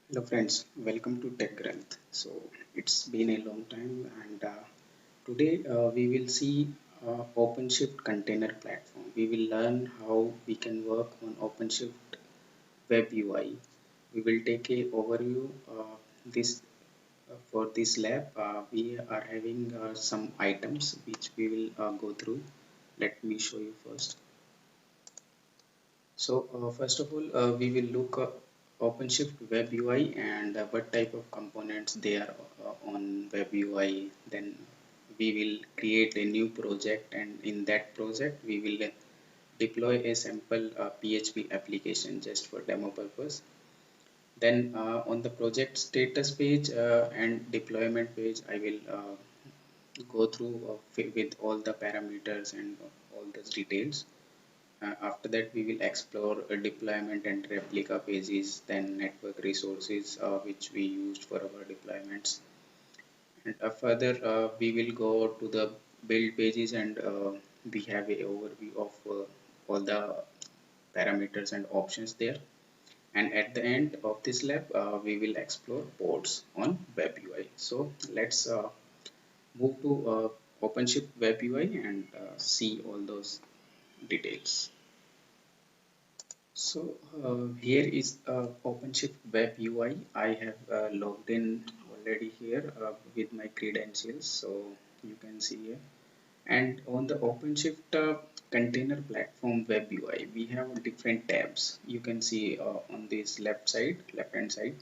Hello friends, welcome to Tech Growth. So it's been a long time and today we will see OpenShift container platform. We will learn how we can work on OpenShift web UI. We will take a overview this for this lab. We are having some items which we will go through. Let me show you first. So first of all, we will look OpenShift Web UI and what type of components they are on Web UI. Then we will create a new project, and in that project we will deploy a sample PHP application just for demo purpose. Then on the project status page and deployment page, I will go through with all the parameters and all those details. After that, we will explore a deployment and replica pages, then network resources which we used for our deployments. And further, we will go to the build pages and we have a overview of all the parameters and options there. And at the end of this lab, we will explore ports on web UI. So let's move to OpenShift web UI and see all those details. So here is OpenShift Web UI. I have logged in already here with my credentials, so you can see here. And on the OpenShift container platform Web UI, we have different tabs. You can see on this left hand side,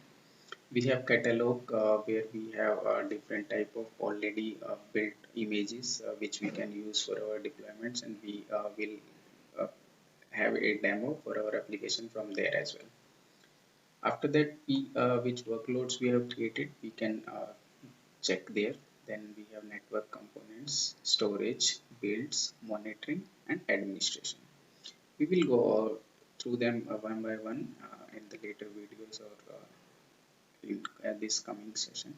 we have catalog where we have different type of already built images which we can use for our deployments, and we will uh, have a demo for our application from there as well. After that, we which workloads we have created, we can check there. Then we have network components, storage, builds, monitoring, and administration. We will go through them one by one in the later videos or in this coming session.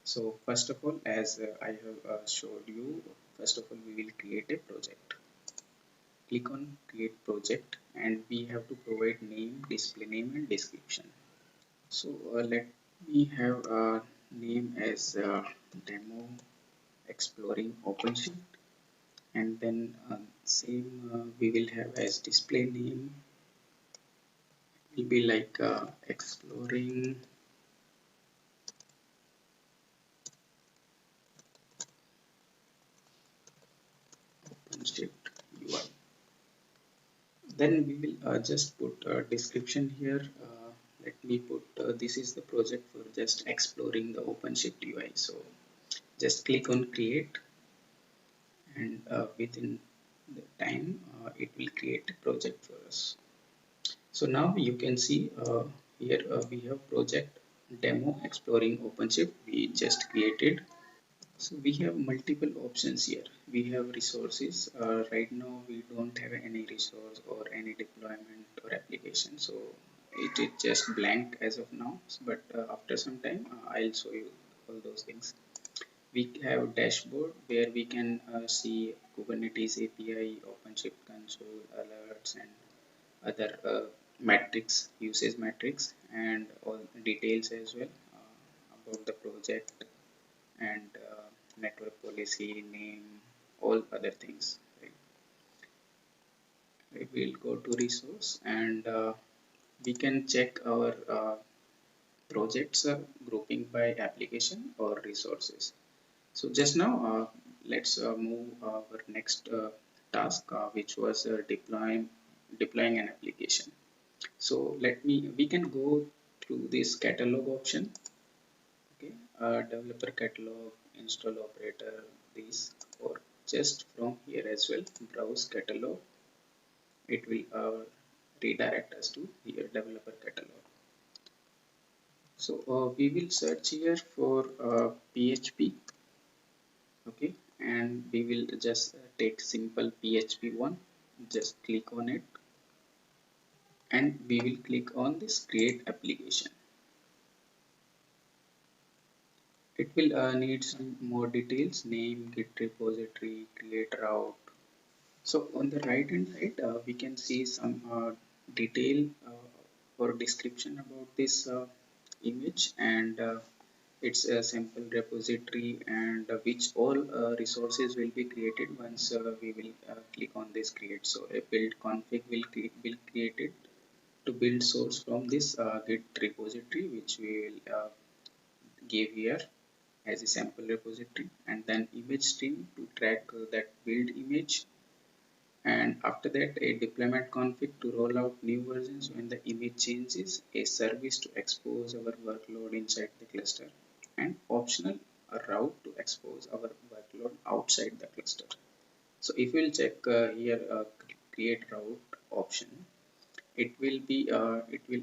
So first of all, as I have showed you, first of all we will create a project. Click on create project and we have to provide name, display name and description. So let me have a name as demo exploring OpenShift, and then same we will have as display name will be like exploring OpenShift UI. Then we will just put a description here. Let me put this is the project for just exploring the OpenShift UI. So just click on create, and within the time it will create a project for us. So now you can see here we have project demo exploring OpenShift we just created. So we have multiple options here. We have resources. Right now we don't have any resource or any deployment or application. So it is just blank as of now. But after some time I'll show you all those things. We have dashboard where we can see Kubernetes API, OpenShift console, alerts, and other metrics, usage metrics, and all details as well about the project and network policy, name, all other things. Right? We will go to resource and we can check our projects grouping by application or resources. So just now, let's move our next task, which was deploying an application. So we can go through this catalog option. Okay, developer catalog, install operator, these, or just from here as well, browse catalog. It will redirect us to here developer catalog. So we will search here for PHP. Okay, and we will just take simple PHP one, just click on it, and we will click on this create application. It will need some more details, name, git repository, create route. So on the right hand side we can see some detail or description about this image, and it's a simple repository, and which all resources will be created once we will click on this create. So a build config will create it to build source from this git repository, which we will give here as a sample repository, and then image stream to track that build image, and after that a deployment config to roll out new versions when the image changes, a service to expose our workload inside the cluster, and optional a route to expose our workload outside the cluster. So if we'll check here create route option, it will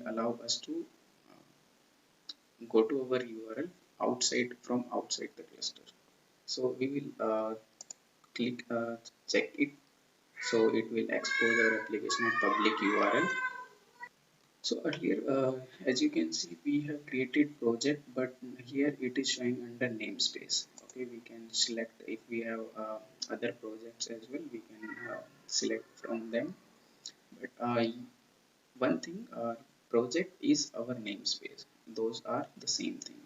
allow us to go to our URL outside from outside the cluster. So we will click check it, so it will expose our application at public URL. So earlier, as you can see, we have created project, but here it is showing under namespace. Okay, we can select if we have other projects as well. We can select from them. But one thing, project is our namespace. Those are the same thing.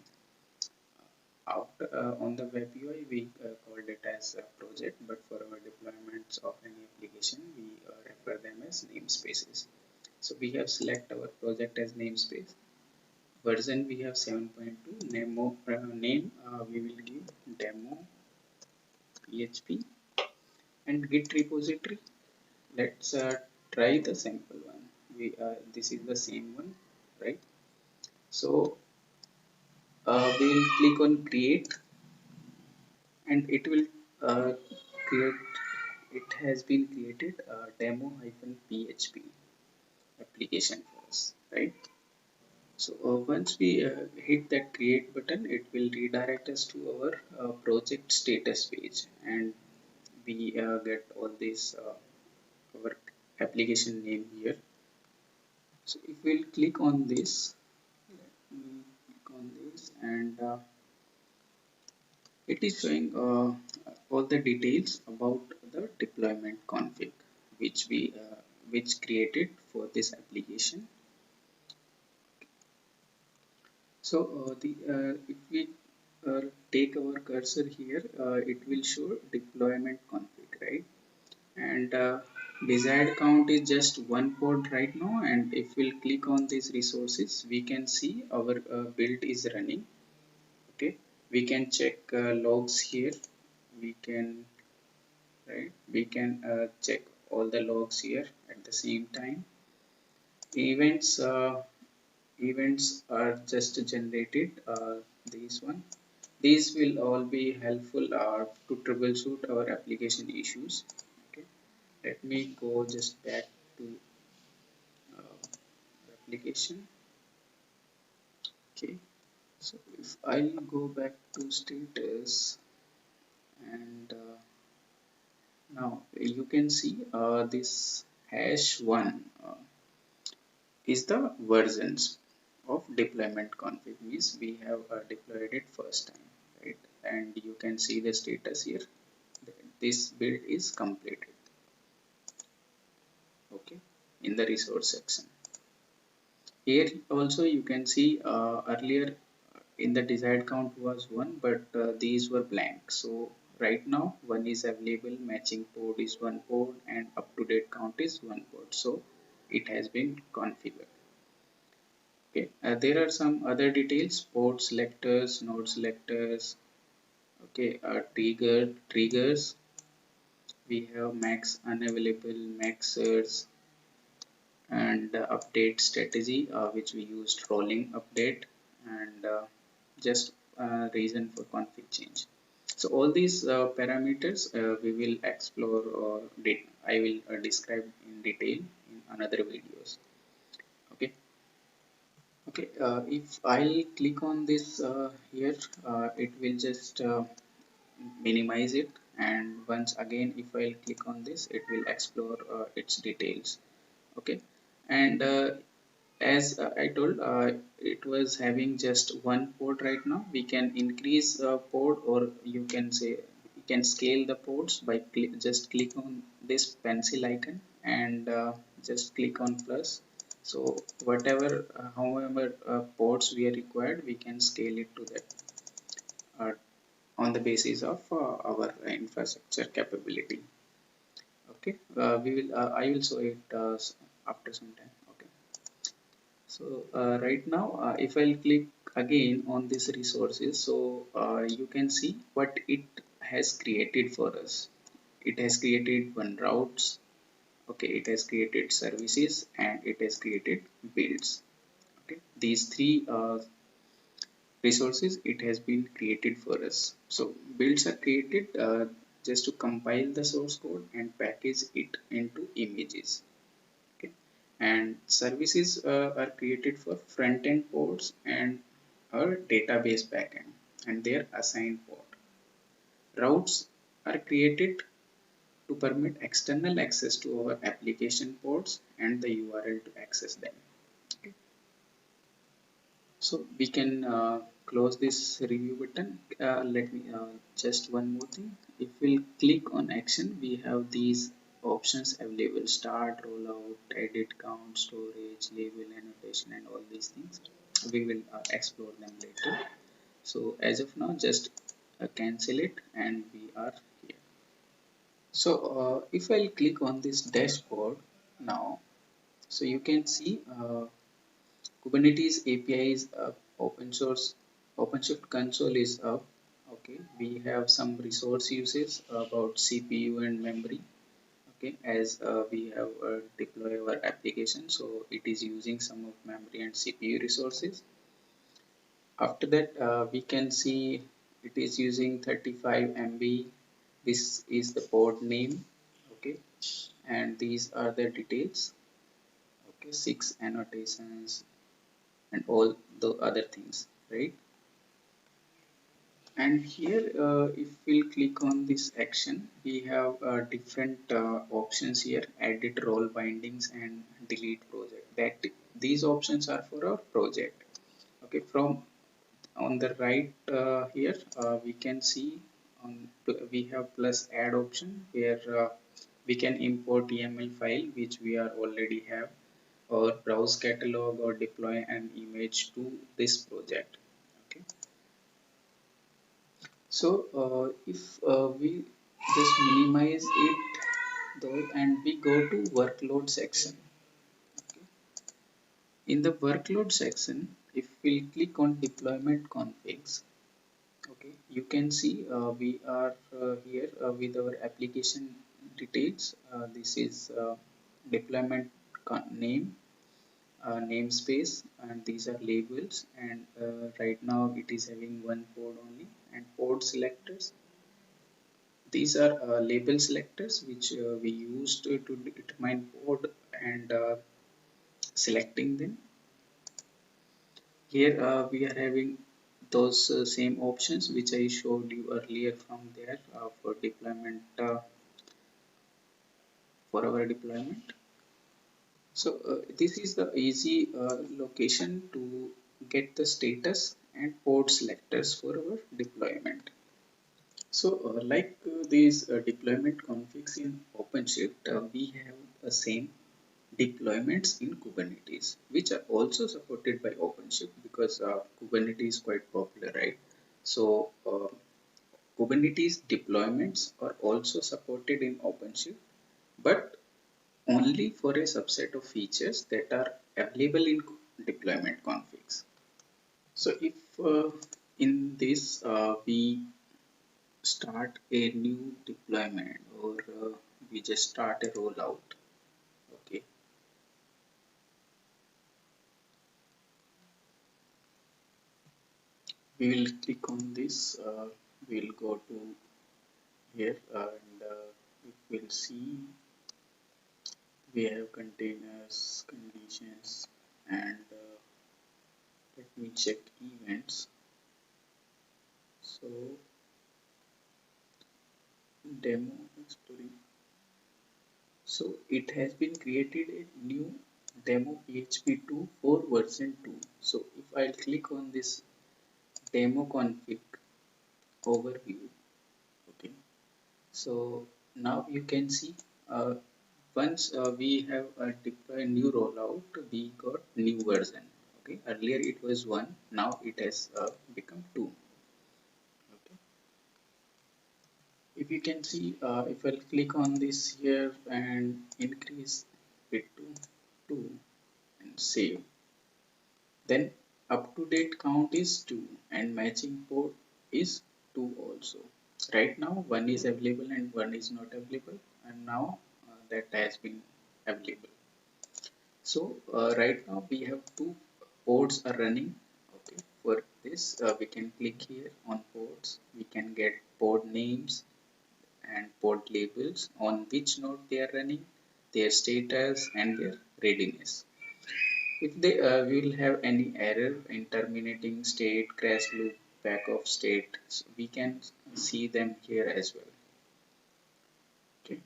After on the web UI, we called it as a project, but for our deployments of any application, we refer them as namespaces. So we have select our project as namespace. Version we have 7.2. Name we will give demo PHP, and Git repository. Let's try the sample one. We this is the same one, right? So we will click on create, and it will create. It has been created demo-php application for us, right? So once we hit that create button, it will redirect us to our project status page, and we get all this our application name here. So if we'll click on this, let me click on this, and it is showing all the details about the deployment config which we which created for this application. So if we take our cursor here, it will show deployment config, right? And desired count is just one pod right now. And if we'll click on these resources, we can see our build is running. Okay, we can check logs here. We can we can check all the logs here at the same time. Events. Events are just generated, these one. These will all be helpful to troubleshoot our application issues. Okay, let me go just back to the application. Okay, so if I go back to status, and now you can see this hash 1 is the versions of deployment config, means we have deployed it first time, right? And you can see the status here, this build is completed. Okay, in the resource section here also you can see earlier in the desired count was 1, but these were blank. So right now 1 is available, matching port is 1 port, and up to date count is 1 port, so it has been configured. Okay, there are some other details: port selectors, node selectors. Okay, triggers. We have max unavailable, maxers, and update strategy, which we used rolling update, and just reason for config change. So all these parameters we will explore, or I will describe in detail in another videos. Okay. Okay, if I click on this here, it will just minimize it, and once again if I click on this, it will explore its details. Okay, and as I told, it was having just one port right now. We can increase port, or you can say you can scale the ports by just click on this pencil icon, and just click on plus. So whatever however ports we are required, we can scale it to that uh, on the basis of our infrastructure capability. Okay, we will I will show it after some time. Okay, so right now if I'll click again on these resources, so you can see what it has created for us. It has created one routes. Okay, it has created services and it has created builds. Okay, these three resources it has been created for us. So builds are created just to compile the source code and package it into images. Okay, and services are created for front end ports and our database backend and their assigned port. Routes are created to permit external access to our application ports and the URL to access them. Okay. So we can close this review button. Let me just one more thing. If we'll click on action, we have these options available: start, rollout, edit, count, storage, label, annotation, and all these things. We will explore them later. So as of now, just cancel it, and we are here. So if I'll click on this dashboard now, so you can see Kubernetes API is up, open source, OpenShift console is up. Okay, we have some resource uses about CPU and memory. Okay, as we have deploy our application, so it is using some of memory and CPU resources. After that, we can see it is using 35 MB. This is the port name. Okay, and these are the details. Okay, 6 annotations and all the other things, right? And here if we'll click on this action, we have different options here: edit role bindings and delete project. That these options are for our project. Okay, from on the right here we can see on we have plus add option where we can import YAML file which we are already have, or browse catalog, or deploy an image to this project. Okay, so if we just minimize it though and we go to workload section. Okay. In the workload section, if we click on deployment configs, okay, you can see we are here with our application details. This is deployment name, namespace, and these are labels, and right now it is having one port only, and port selectors. These are label selectors which we use to determine port and selecting them. Here we are having those same options which I showed you earlier from there for deployment, for our deployment. So this is the easy location to get the status and port selectors for our deployment. So like these deployment configs in OpenShift, we have the same deployments in Kubernetes, which are also supported by OpenShift because Kubernetes is quite popular, right? So Kubernetes deployments are also supported in OpenShift, but only for a subset of features that are available in deployment configs. So if in this we start a new deployment, or we just start a rollout. Okay, we will click on this. We'll go to here and we'll see we have containers, conditions, and let me check events. So demo exploring. So it has been created a new demo PHP 2 for version 2. So if I'll click on this demo config overview, okay, so now you can see once we have deployed new rollout, we got new version. Okay, earlier it was one, now it has become two. Okay, if you can see, if I'll click on this here and increase it to 2 and save, then up to date count is 2 and matching port is 2 also. Right now one is available and one is not available, and now that has been available. So right now we have two ports are running. Okay, for this we can click here on ports. We can get port names and port labels on which node they are running, their status and their readiness. If they will have any error in terminating state, crash loop, back of state, so we can see them here as well. Okay.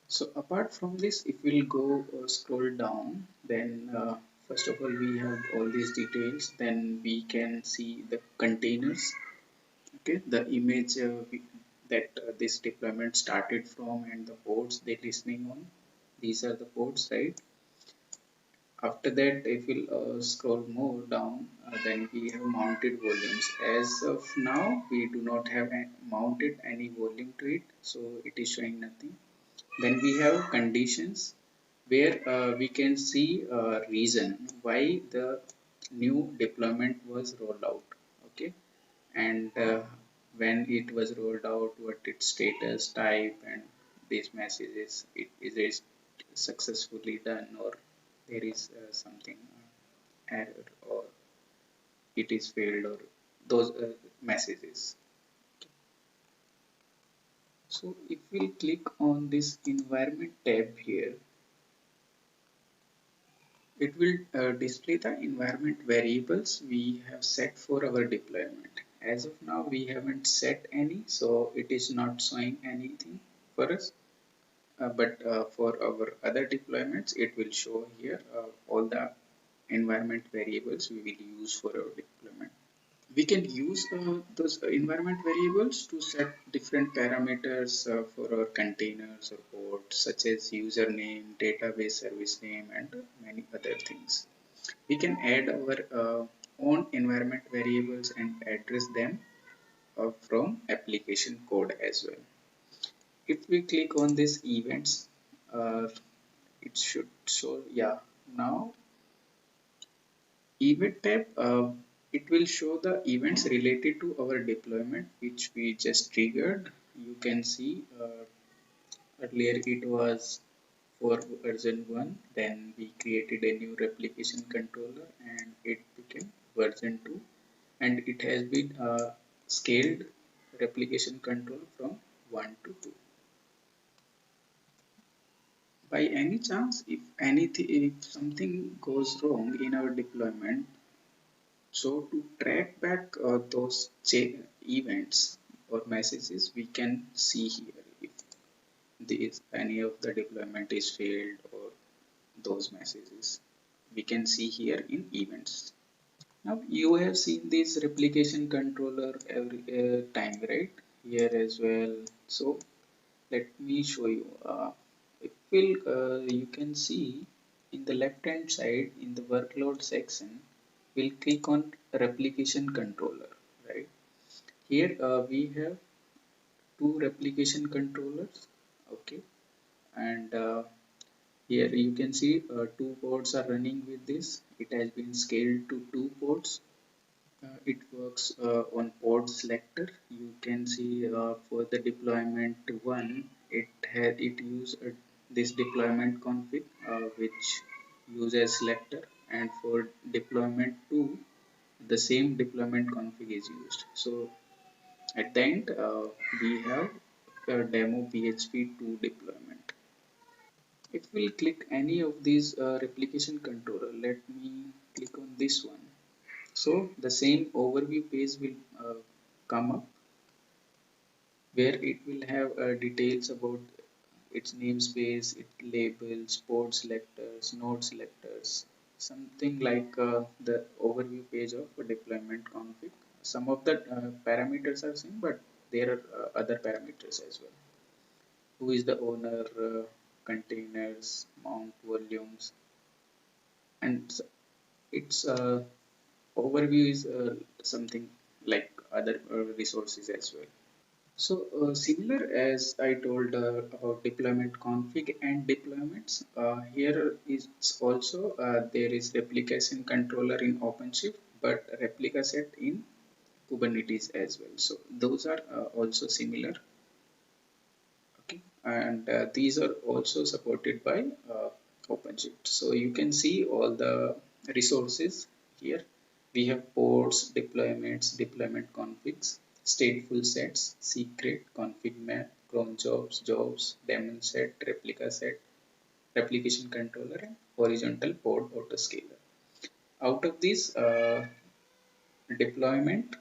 So apart from this, if we'll go scroll down, then first of all we have all these details. Then we can see the containers. Okay, the image that this deployment started from and the ports they listening on. These are the ports, right? After that, if we'll scroll more down, then we have mounted volumes. As of now, we do not have mounted any volume to it, so it is showing nothing. Then we have conditions where we can see a reason why the new deployment was rolled out. Okay, and when it was rolled out, what its status, type, and these messages, is it successfully done or there is something error or it is failed or those messages. So if we click on this environment tab here, it will display the environment variables we have set for our deployment. As of now, we haven't set any, so it is not showing anything for us. But for our other deployments, it will show here all the environment variables we will use for our deployment. We can use those environment variables to set different parameters for our containers or ports, such as username, database service name, and many other things. We can add our own environment variables and address them from application code as well. If we click on this events, it should show, yeah, now event tab, it will show the events related to our deployment which we just triggered. You can see earlier it was for version 1, then we created a new replication controller and it became version 2, and it has been scaled replication control from 1 to 2. By any chance, if anything, if something goes wrong in our deployment, so to track back those events or messages, we can see here if any of the deployment is failed or those messages. We can see here in events. Now you have seen this replication controller every time, right? Here as well. So let me show you. If you can see in the left hand side in the workload section, we'll click on replication controller, right? Here we have two replication controllers, okay, and here you can see two ports are running with this. It has been scaled to two ports. It works on port selector. You can see for the deployment one, it use this deployment config which uses selector, and for deployment two, the same deployment config is used. So at the end, we have a demo PHP 2 deployment. If we click any of these replication controller, let me click on this one. So the same overview page will come up where it will have details about its namespace, its labels, port selectors, node selectors, something like the overview page of a deployment config. Some of the parameters are same, but there are other parameters as well. who is the owner, containers, mount volumes, and its overview is something like other resources as well. So similar as I told about deployment config and deployments, here is also there is replication controller in OpenShift, but replica set in Kubernetes as well. So those are also similar. Okay, and these are also supported by OpenShift. So you can see all the resources here. We have ports, deployments, deployment configs, stateful sets, secret, config map, cron jobs, jobs, daemon set, replica set, replication controller, and horizontal pod autoscaler. Out of these, deployment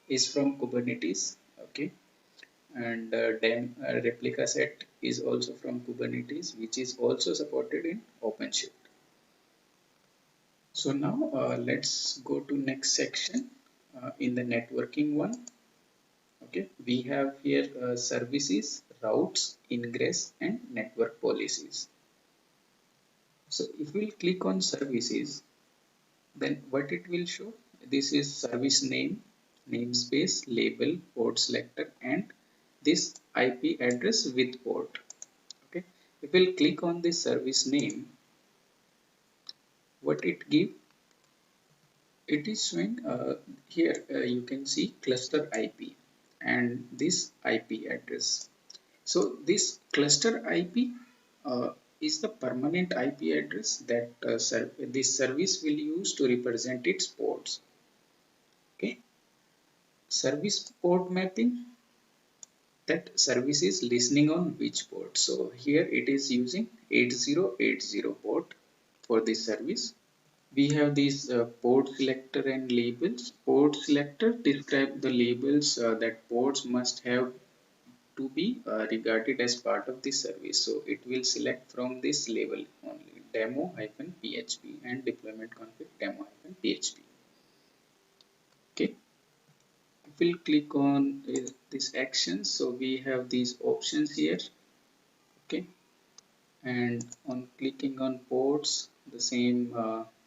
is from Kubernetes. Okay, and replica set is also from Kubernetes, which is also supported in OpenShift. So now let's go to next section in the networking one. Okay, we have here services, routes, ingress, and network policies. So if we click on services, then what it will show? This is service name, namespace, label, port selector, and this IP address with port. Okay, if we'll click on the service name, what it give, it is showing here you can see cluster IP and this IP address. So this cluster IP is the permanent IP address that this service will use to represent its ports. Okay, service port mapping, that service is listening on which port. So here it is using 8080 port for this service. We have these port selector and labels. Port selector describe the labels that ports must have to be regarded as part of the service. So it will select from this label only, demo-php and deployment config demo-php. Okay, we'll click on this action. So we have these options here. Okay, and on clicking on ports, the same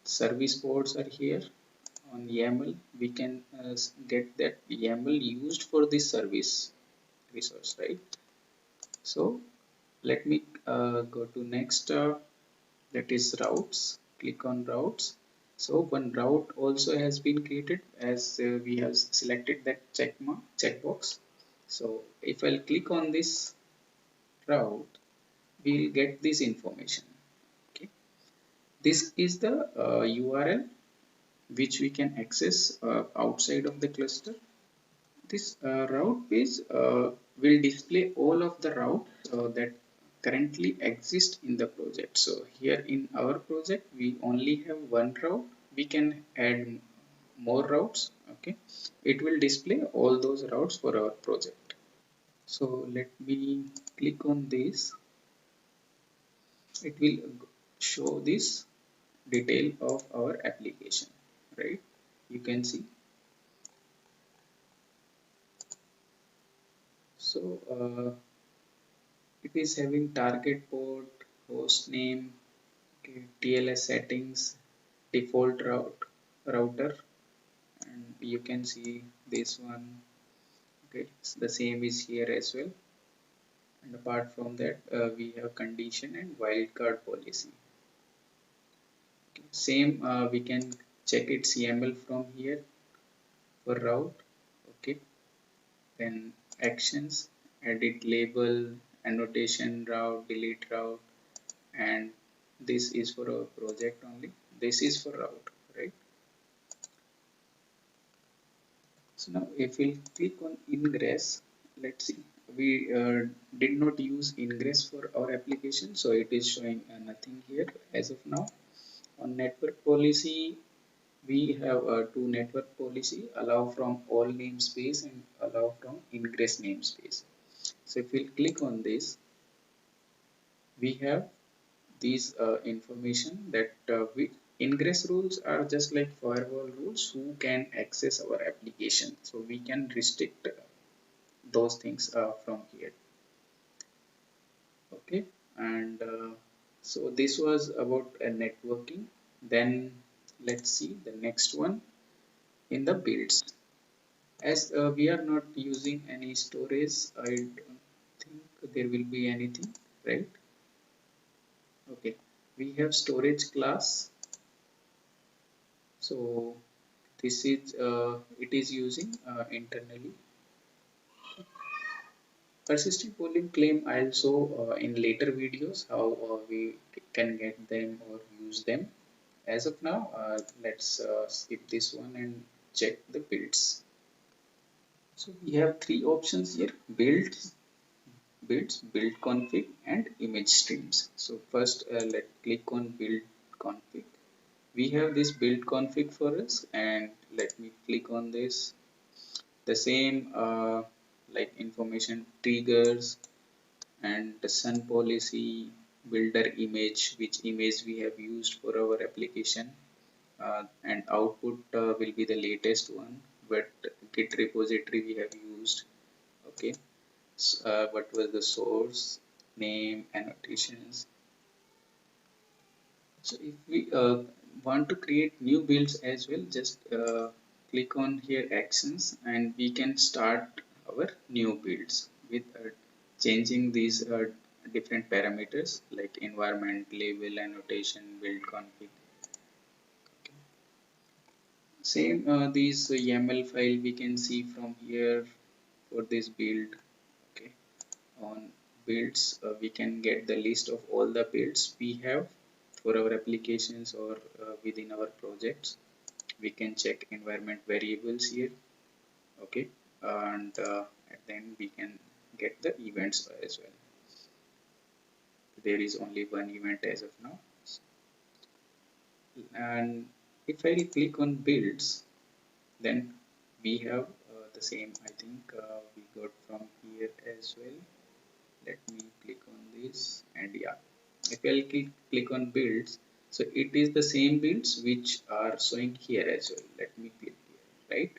service ports are here. On YAML, we can get that YAML used for this service resource, right? So let me go to next, that is routes. Click on routes. So one route also has been created as we have selected that checkbox. So if I'll click on this route, we'll get this information. Okay, this is the URL which we can access outside of the cluster. This route page will display all of the routes that currently exist in the project. So here in our project, we only have one route. We can add more routes. Okay, it will display all those routes for our project. So let me click on this. It will show this detail of our application, right? You can see. So it is having target port, host name, okay, TLS settings, default router, and you can see this one. Okay, so the same is here as well. And apart from that, we have condition and wildcard policy. Okay, same, we can check its YAML from here for route. Okay, then actions, edit label, annotation route, delete route, and this is for our project only. This is for route, right? So now if we click on ingress, let's see, we did not use ingress for our application, so it is showing nothing here as of now. On network policy, we have two network policy, allow from all namespace and allow from ingress namespace. So if we click on this, we have these information that ingress rules are just like firewall rules who can access our application, so we can restrict those things from here. Okay, and so this was about networking. Then let's see the next one in the builds. As we are not using any storage, I don't think there will be anything, right? Okay, we have storage class. So this is it is using internally. Persistent volume claim also in later videos how we can get them or use them. As of now, let's skip this one and check the builds. So we have three options here: build config, and image streams. So first, let's click on build config. We have this build config for us, and let me click on this. The same like information triggers and the sun policy, builder image, which image we have used for our application, and output will be the latest one, but git repository we have used. Okay, what was the source, name, annotations. So if we want to create new builds as well, just click on here actions, and we can start our new builds with changing these different parameters like environment, label, annotation, build config. Same these YAML file we can see from here for this build. Okay, on builds we can get the list of all the builds we have for our applications or within our projects. We can check environment variables here. Okay, and then we can get the events as well. There is only one event as of now. And if I click on builds, then we have the same. I think we got from here as well. Let me click on this, and yeah, if I click on builds, so it is the same builds which are showing here as well. Let me click here, right?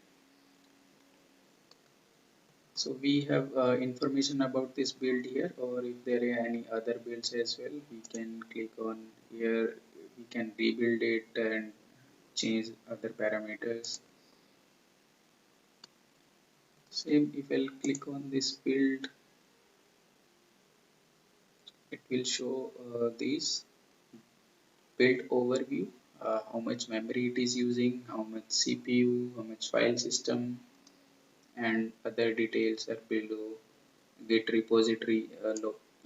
So we have information about this build here, or if there are any other builds as well, we can click on here. We can rebuild it and change other parameters. Same, if I'll click on this build, it will show this build overview, how much memory it is using, how much CPU, how much file system, and other details are below. Git repository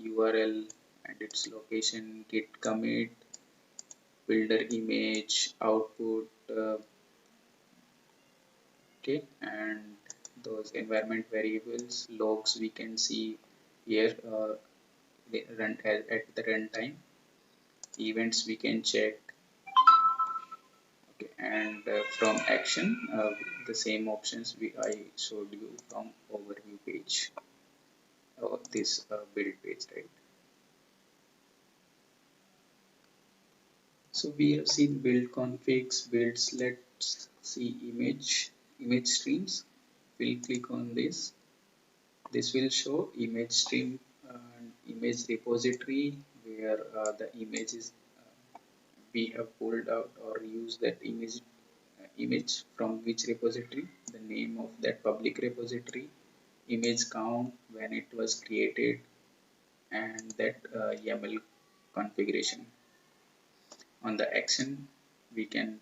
URL and its location, git commit, builder image, output, okay, and those environment variables, logs we can see here they run at the runtime. Events we can check. Okay, and from action, the same options I showed you from overview page or this build page, right? So we have seen build configs, builds. Let's see image streams. We'll click on this. This will show image stream and image repository where the images we have pulled out or used that image from which repository, the name of that public repository, image count when it was created, and that YAML configuration. On the action, we can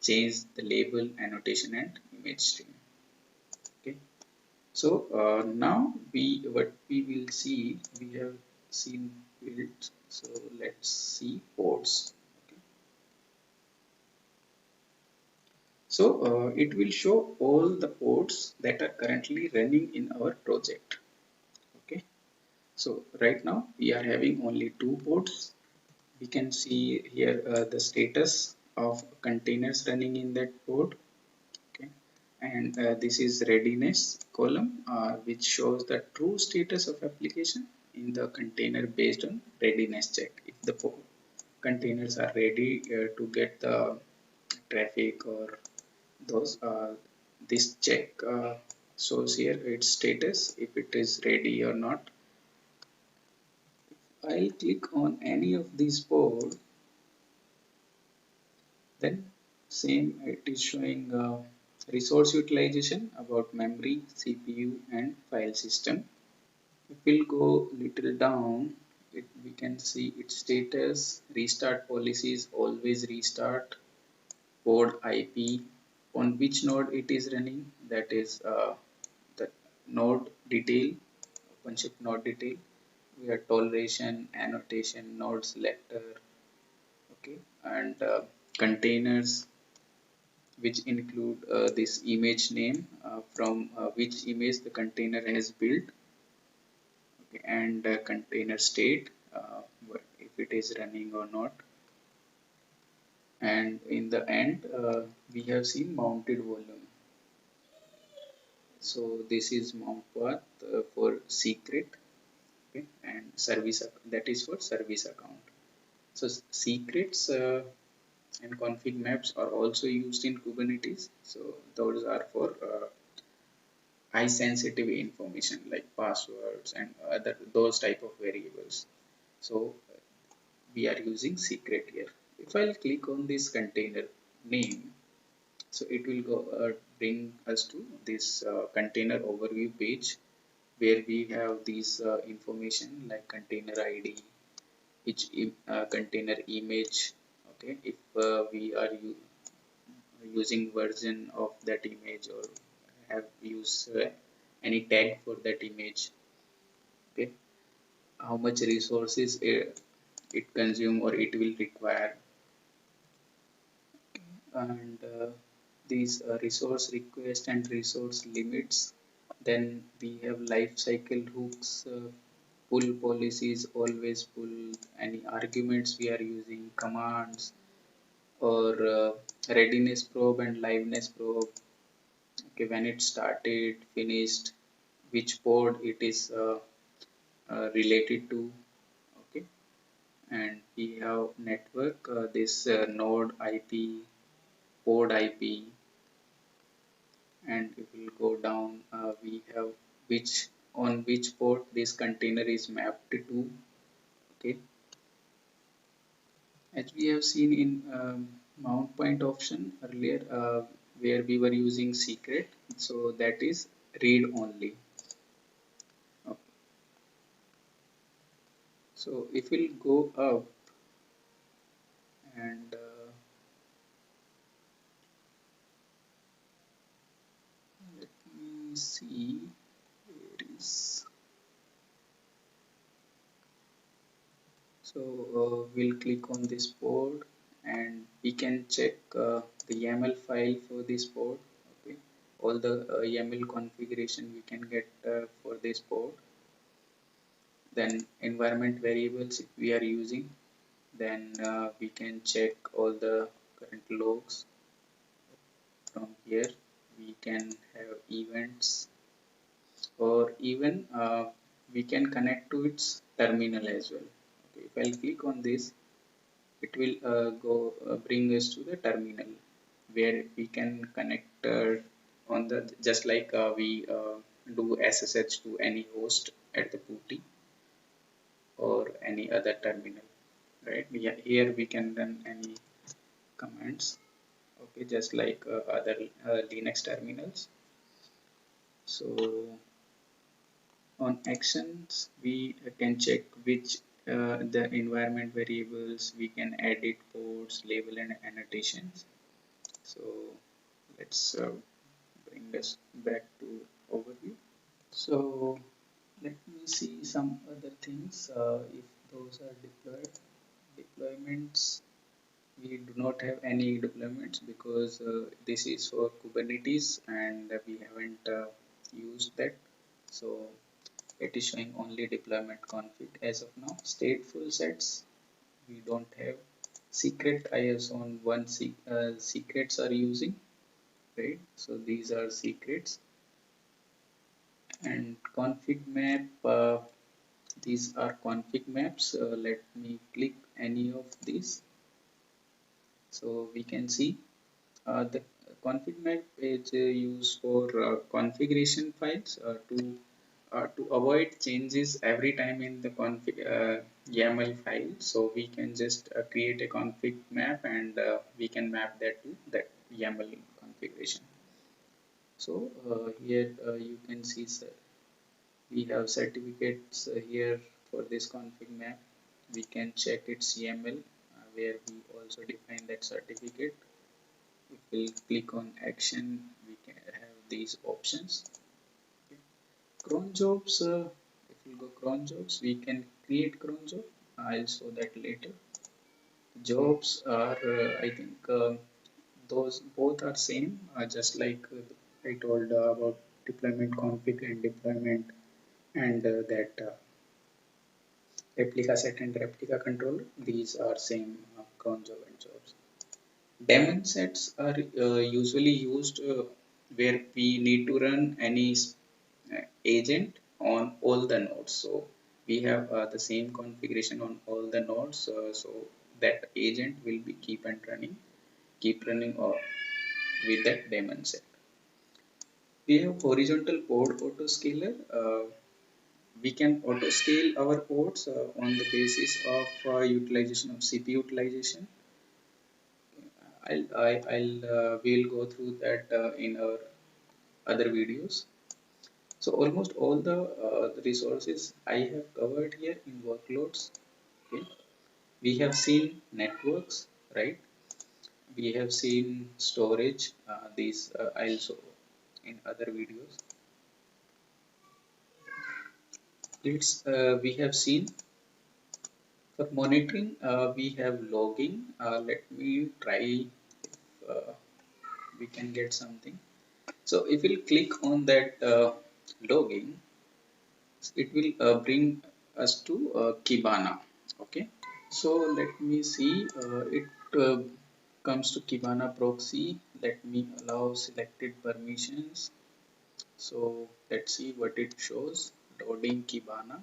change the label, annotation, and image stream. Okay. So now what we will see, we have seen build. So let's see ports. Okay. So it will show all the ports that are currently running in our project. Okay. So right now we are having only two ports. We can see here the status of containers running in that port. Okay, and this is readiness column which shows the true status of application in the container based on readiness check. If the containers are ready to get the traffic or those, this check shows here its status if it is ready or not. I'll click on any of these port, then same it is showing resource utilization about memory, CPU and file system. If we'll go little down, we can see its status, restart policies, always restart, port IP, on which node it is running, that is the node detail, OpenShift node detail. We have toleration, annotation, node selector, okay, and containers, which include this image name from which image the container has built, okay, and container state, if it is running or not. And in the end, we have seen mounted volume. So this is mount path for secret, okay, and service that is for service account. So secrets and config maps are also used in Kubernetes. So those are for high sensitive information like passwords and other those type of variables. So we are using secret here. If I'll click on this container name, so it will go bring us to this container overview page where we have these information like container ID, each container image. Okay, if we are using version of that image or have used any tag for that image. Okay, how much resources it consume or it will require, and these resource request and resource limits. Then we have life cycle hooks, pull policies, always pull, any arguments we are using, commands, or readiness probe and liveness probe. Okay, when it started, finished, which port it is related to. Okay, and we have network, this node IP, port IP, and if we go down, we have which on which port this container is mapped to. Okay, as we have seen in mount point option earlier, where we were using secret, so that is read only. Okay. So if we'll go up and let me see where is. So we'll click on this port and we can check the YAML file for this port. Okay, all the YAML configuration we can get for this port. Then environment variables if we are using, then we can check all the current logs. From here we can have events, or even we can connect to its terminal as well. Okay, if I'll click on this, it will go bring us to the terminal where we can connect on the just like we do SSH to any host at the PuTTY or any other terminal, right? Here we can run any commands, okay, just like other Linux terminals. So on actions we can check which the environment variables, we can edit ports, label and annotations. So let's bring us back to overview. So let me see some other things. If those are deployments, we do not have any deployments because this is for Kubernetes and we haven't used that. So it is showing only deployment config as of now. Stateful sets we don't have. Secret IS on one secrets are using, right? So these are secrets. And config map, these are config maps. Let me click any of these, so we can see the config map is used for configuration files to avoid changes every time in the config YAML file, so we can just create a config map, and we can map that to that YAML configuration. So here you can see, sir, we have certificates here for this config map. We can check its YAML, where we also define that certificate. If we click on action, we can have these options. Okay. Cron jobs, if we go cron jobs, we can create cron job. I'll show that later. Jobs are, I think, those both are same, just like I told about deployment config and deployment, and that replica set and replica controller. These are same cron job and jobs. Daemon sets are usually used where we need to run any agent on all the nodes. So we have the same configuration on all the nodes. So that agent will be keep running with that daemon set. We have horizontal pod autoscaler. We can autoscale our pods on the basis of utilization of CPU utilization. We'll go through that in our other videos. So almost all the resources I have covered here in workloads. Okay. We have seen networks, right? We have seen storage. These I'll show in other videos. We have seen for monitoring. We have logging. Let me try if we can get something. So if we'll click on that logging, it will bring us to Kibana. Okay. So let me see. It comes to Kibana proxy. Let me allow selected permissions. So let's see what it shows. Loading Kibana.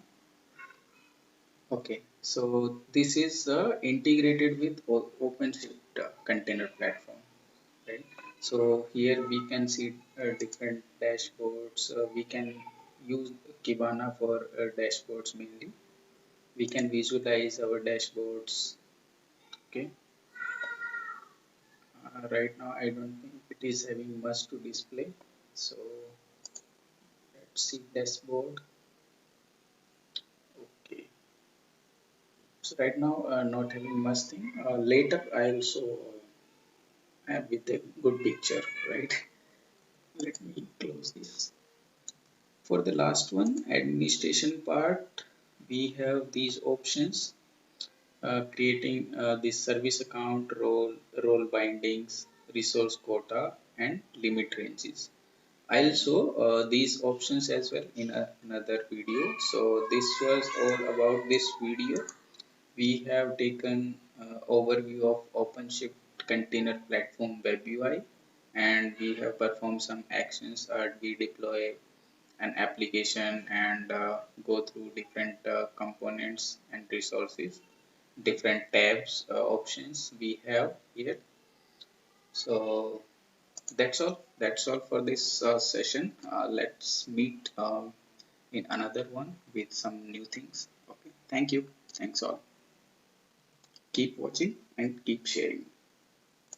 Okay, so this is integrated with OpenShift container platform, right? So here we can see different dashboards. We can use Kibana for dashboards mainly. We can visualize our dashboards. Okay, right now I don't think it is having much to display. So let's see dashboard. Okay, so right now not having much thing. Later I also with a good picture, right? Let me close this. For the last one, administration part, we have these options, creating this service account, role bindings, resource quota, and limit ranges. I'll show these options as well in another video. So this was all about this video. We have taken overview of OpenShift container platform web UI, and we have performed some actions. We deploy an application and go through different components and resources, different tabs options we have here. So that's all for this session. Let's meet in another one with some new things. Okay, thank you. Thanks all. Keep watching and keep sharing.